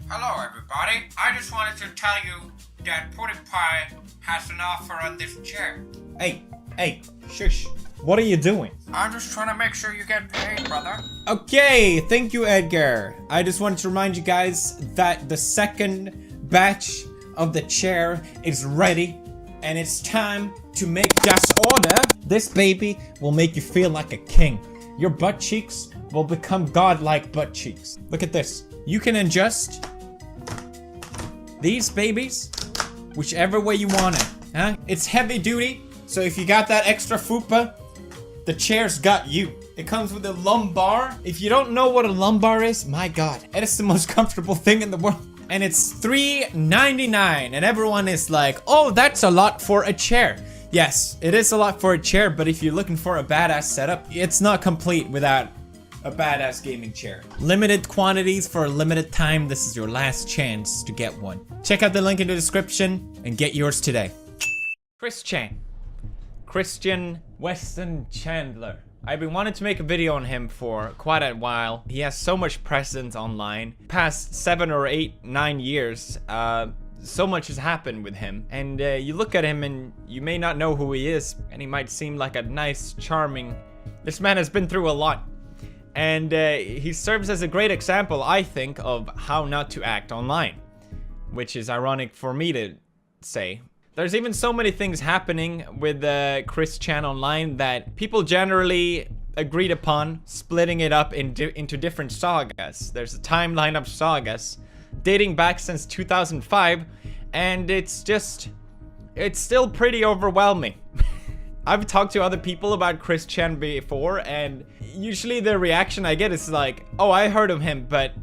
Hello, everybody. I just wanted to tell you that PewDiePie has an offer on this chair. Hey, shush. What are you doing? I'm just trying to make sure you get paid, brother. Okay, thank you, Edgar. I just wanted to remind you guys that the second batch of the chair is ready, and it's time to make das order. This baby will make you feel like a king. Your butt cheeks will become godlike butt cheeks. Look at this. You can adjust these babies whichever way you want it. Huh? It's heavy duty, so if you got that extra fupa, the chair's got you. It comes with a lumbar. If you don't know what a lumbar is, my god, it is the most comfortable thing in the world. And it's $3.99, and everyone is like, oh, that's a lot for a chair. Yes, it is a lot for a chair, but if you're looking for a badass setup, it's not complete without a badass gaming chair. Limited quantities for a limited time. This is your last chance to get one. Check out the link in the description and get yours today. Christian Weston Chandler. I've been wanting to make a video on him for quite a while. He has so much presence online. Past 7 or 8, 9 years, so much has happened with him. And you look at him and you may not know who he is, and he might seem like a nice, charming... This man has been through a lot. And he serves as a great example, I think, of how not to act online. Which is ironic for me to say. There's even so many things happening with Chris Chan online that people generally agreed upon splitting it up into different sagas. There's a timeline of sagas dating back since 2005, and it's still pretty overwhelming. I've talked to other people about Chris Chan before, and usually the reaction I get is like, oh, I heard of him, but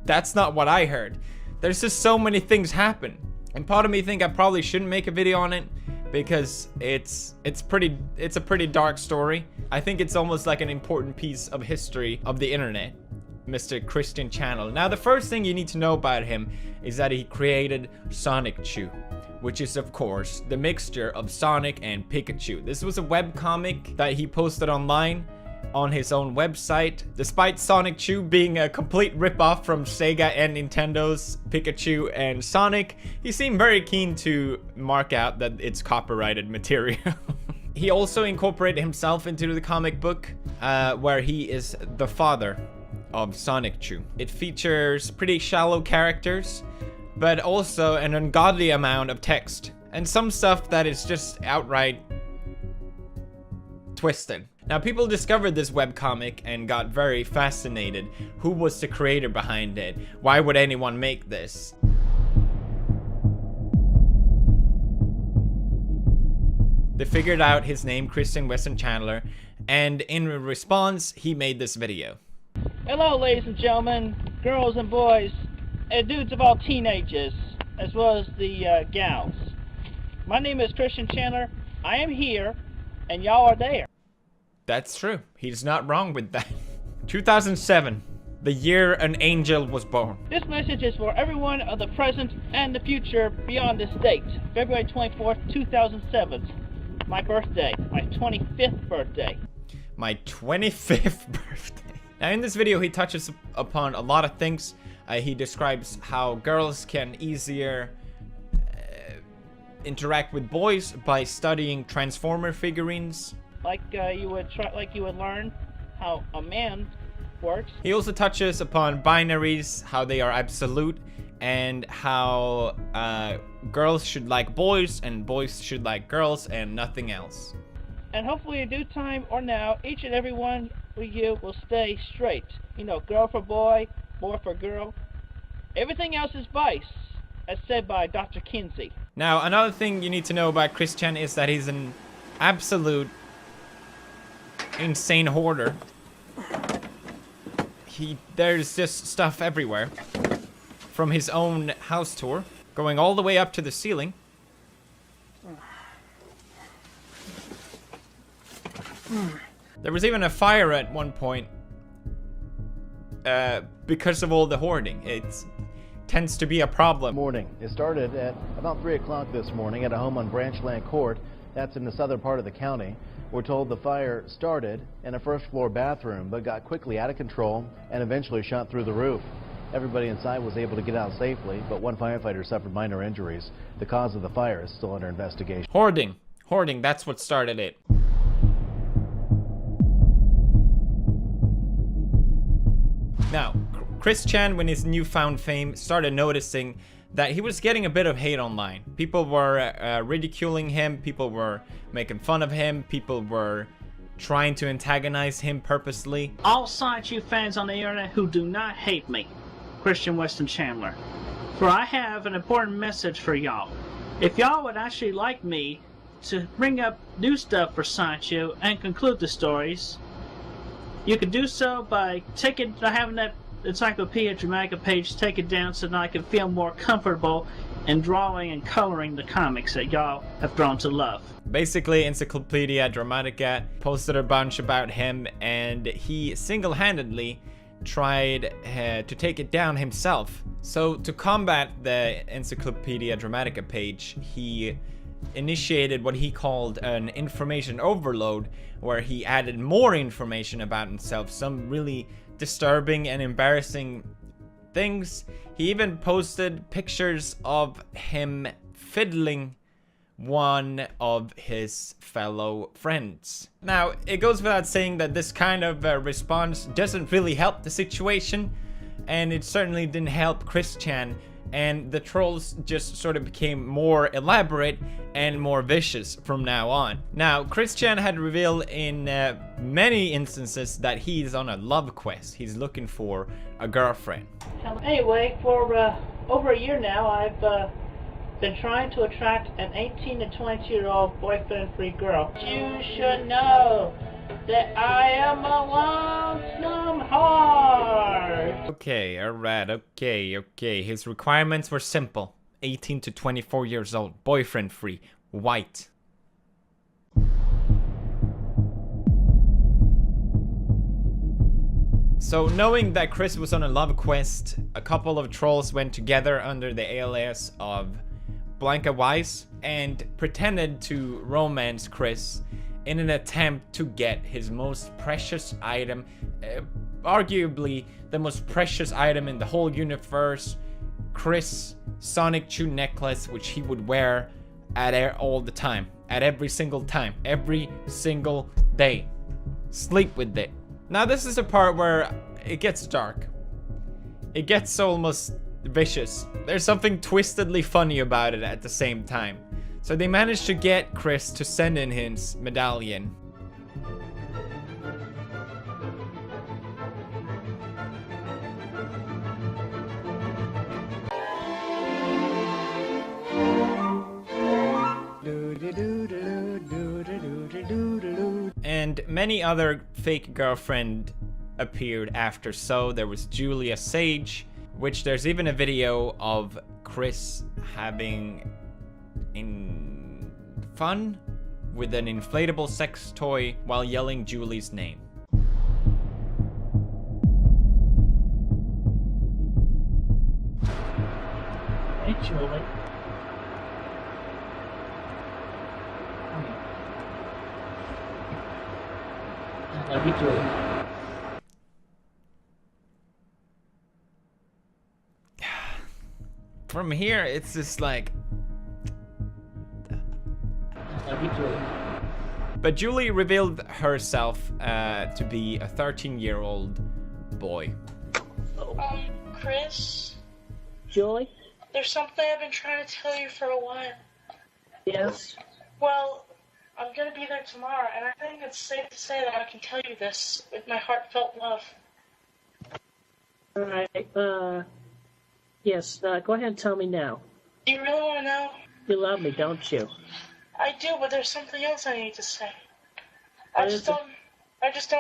that's not what I heard. There's just so many things happen. And part of me think I probably shouldn't make a video on it because it's a pretty dark story. I think it's almost like an important piece of history of the internet, Mr. Christian Channel. Now, the first thing you need to know about him is that he created Sonic Chew, which is of course the mixture of Sonic and Pikachu. This was a webcomic that he posted online on his own website. Despite Sonic Chew being a complete ripoff from Sega and Nintendo's Pikachu and Sonic, he seemed very keen to mark out that it's copyrighted material. He also incorporated himself into the comic book, where he is the father of Sonic Chew. It features pretty shallow characters, but also an ungodly amount of text, and some stuff that is just outright twisted. Now, people discovered this webcomic and got very fascinated. Who was the creator behind it? Why would anyone make this? They figured out his name, Christian Weston Chandler, and in response, he made this video. Hello, ladies and gentlemen, girls and boys, and dudes of all teenagers, as well as the gals. My name is Christian Chandler. I am here, and y'all are there. That's true. He's not wrong with that. 2007, the year an angel was born. This message is for everyone of the present and the future beyond this date. February 24th, 2007. My birthday. My 25th birthday. My 25th birthday. Now, in this video, he touches upon a lot of things. He describes how girls can easier interact with boys by studying Transformer figurines. Like you would learn how a man works. He also touches upon binaries, how they are absolute, and how girls should like boys and boys should like girls and nothing else. And hopefully in due time or now, each and every one of you will stay straight. You know, girl for boy, boy for girl. Everything else is vice, as said by Dr. Kinsey. Now, another thing you need to know about Christian is that he's an absolute insane hoarder. There's just stuff everywhere. From his own house tour, going all the way up to the ceiling. There was even a fire at one point because of all the hoarding. It tends to be a problem. Morning. It started at about 3 o'clock this morning at a home on Branchland Court. That's in the southern part of the county. We're told the fire started in a first floor bathroom but got quickly out of control and eventually shot through the roof. Everybody inside was able to get out safely, but one firefighter suffered minor injuries. The cause of the fire is still under investigation. Hoarding. Hoarding, that's what started it. Now, Chris Chan, with his newfound fame, started noticing that he was getting a bit of hate online. People were ridiculing him, people were making fun of him, people were trying to antagonize him purposely. All SciTube fans on the internet who do not hate me, Christian Weston Chandler. For I have an important message for y'all. If y'all would actually like me to bring up new stuff for SciTube and conclude the stories, you can do so by having that Encyclopedia Dramatica page take it down so that I can feel more comfortable in drawing and coloring the comics that y'all have grown to love. Basically, Encyclopedia Dramatica posted a bunch about him, and he single-handedly tried to take it down himself. So to combat the Encyclopedia Dramatica page, he initiated what he called an information overload, where he added more information about himself, some really disturbing and embarrassing things. He even posted pictures of him fiddling one of his fellow friends. Now, it goes without saying that this kind of response doesn't really help the situation, and it certainly didn't help Chris Chan, and the trolls just sort of became more elaborate and more vicious from now on. Now, Chris Chan had revealed in many instances that he's on a love quest. He's looking for a girlfriend. Anyway, for over a year now, I've been trying to attract an 18 to 22-year-old boyfriend-free girl. You should know that I am a lonesome heart. Okay, alright, okay. His requirements were simple. 18 to 24 years old, boyfriend-free, white. So, knowing that Chris was on a love quest, a couple of trolls went together under the alias of Blanca Wise and pretended to romance Chris in an attempt to get his most precious item, arguably the most precious item in the whole universe, Chris' Sonic Chew necklace, which he would wear all the time, at every single day. Sleep with it. Now this is a part where it gets dark. It gets almost vicious. There's something twistedly funny about it at the same time. So they managed to get Chris to send in his medallion. And many other fake girlfriend appeared after. So there was Julia Sage, which there's even a video of Chris having fun with an inflatable sex toy while yelling Julie's name. Hey, Julie. I love you, Julie. From here, it's just like... I love you, Julie. But Julie revealed herself to be a 13-year-old boy. Chris? Julie? There's something I've been trying to tell you for a while. Yes? Well, I'm gonna be there tomorrow, and I think it's safe to say that I can tell you this with my heartfelt love. Alright, yes, go ahead and tell me now. Do you really want to know? You love me, don't you? I do, but there's something else I need to say. I just don't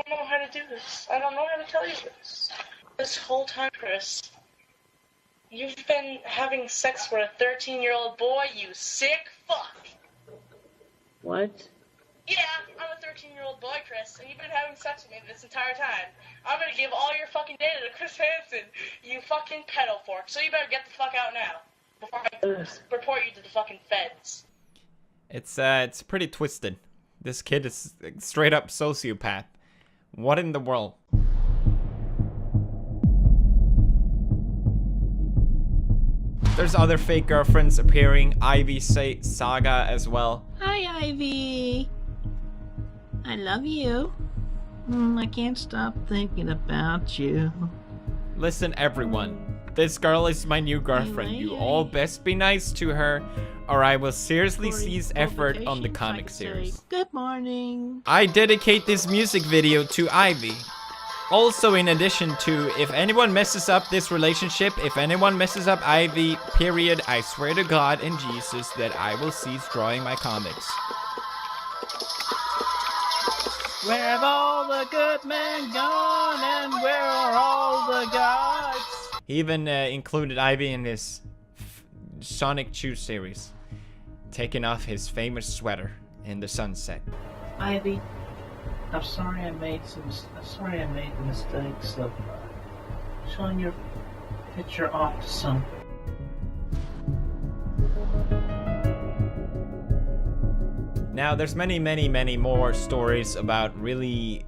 know how to do this. I don't know how to tell you this. This whole time, Chris, you've been having sex with a 13-year-old boy, you sick fuck. What? Yeah, I'm a 13-year-old boy, Chris, and you've been having sex with me this entire time. I'm gonna give all your fucking data to Chris Hansen, you fucking pedo fork. So you better get the fuck out now, before I report you to the fucking feds. It's pretty twisted. This kid is a straight up sociopath. What in the world? There's other fake girlfriends appearing. Ivy Saga as well. Hi, Ivy. I love you. I can't stop thinking about you. Listen, everyone. This girl is my new girlfriend. You all best be nice to her, or I will seriously cease effort on the comic series. Good morning. I dedicate this music video to Ivy. Also, in addition to, if anyone messes up this relationship, if anyone messes up Ivy, period, I swear to God and Jesus that I will cease drawing my comics. Where have all the good men gone, and where are all the gods? He even included Ivy in his Sonic Chew series, taking off his famous sweater in the sunset. Ivy, I'm sorry I made the mistakes of showing your picture off to some. Now, there's many more stories about really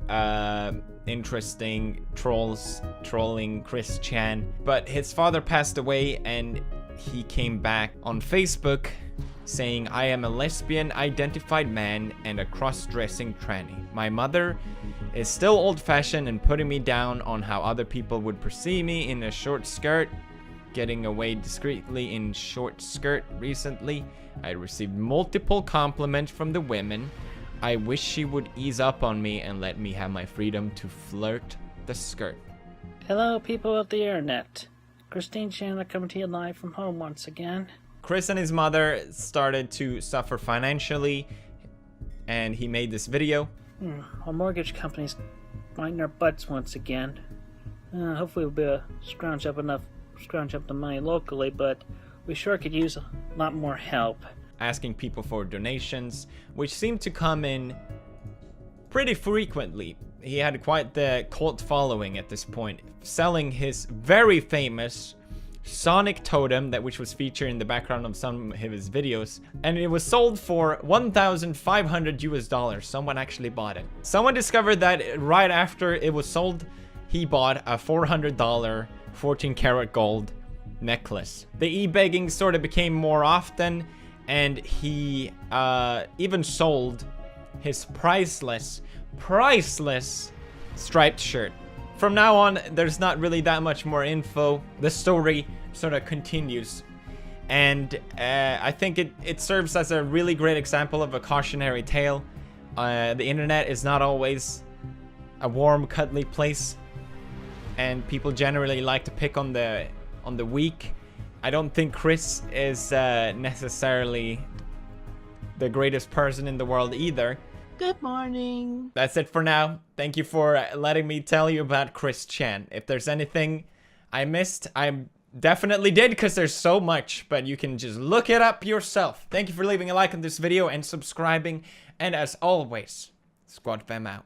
interesting trolls trolling Chris Chan, but his father passed away and he came back on Facebook saying, "I am a lesbian identified man and a cross-dressing tranny. My mother is still old-fashioned and putting me down on how other people would perceive me in a short skirt. Getting away discreetly in short skirt recently. I received multiple compliments from the women. I wish she would ease up on me and let me have my freedom to flirt the skirt." Hello, people of the internet. Christine Chandler coming to you live from home once again. Chris and his mother started to suffer financially, and he made this video. Our mortgage company's biting our butts once again. Hopefully we'll be able to scrounge up the money locally, but we sure could use a lot more help. Asking people for donations, which seemed to come in pretty frequently. He had quite the cult following at this point, selling his very famous Sonic Totem, which was featured in the background of some of his videos, and it was sold for $1,500 US. Someone actually bought it. Someone discovered that right after it was sold, he bought a $400 14-karat gold necklace. The e-begging sort of became more often, and he even sold his priceless striped shirt. From now on, there's not really that much more info. The story sort of continues, and I think it serves as a really great example of a cautionary tale. The internet is not always a warm, cuddly place, and people generally like to pick on the weak. I don't think Chris is necessarily the greatest person in the world either. Good morning. That's it for now. Thank you for letting me tell you about Chris Chan. If there's anything I missed, I definitely did, because there's so much, but you can just look it up yourself. Thank you for leaving a like on this video and subscribing, and as always, Squad Fam out.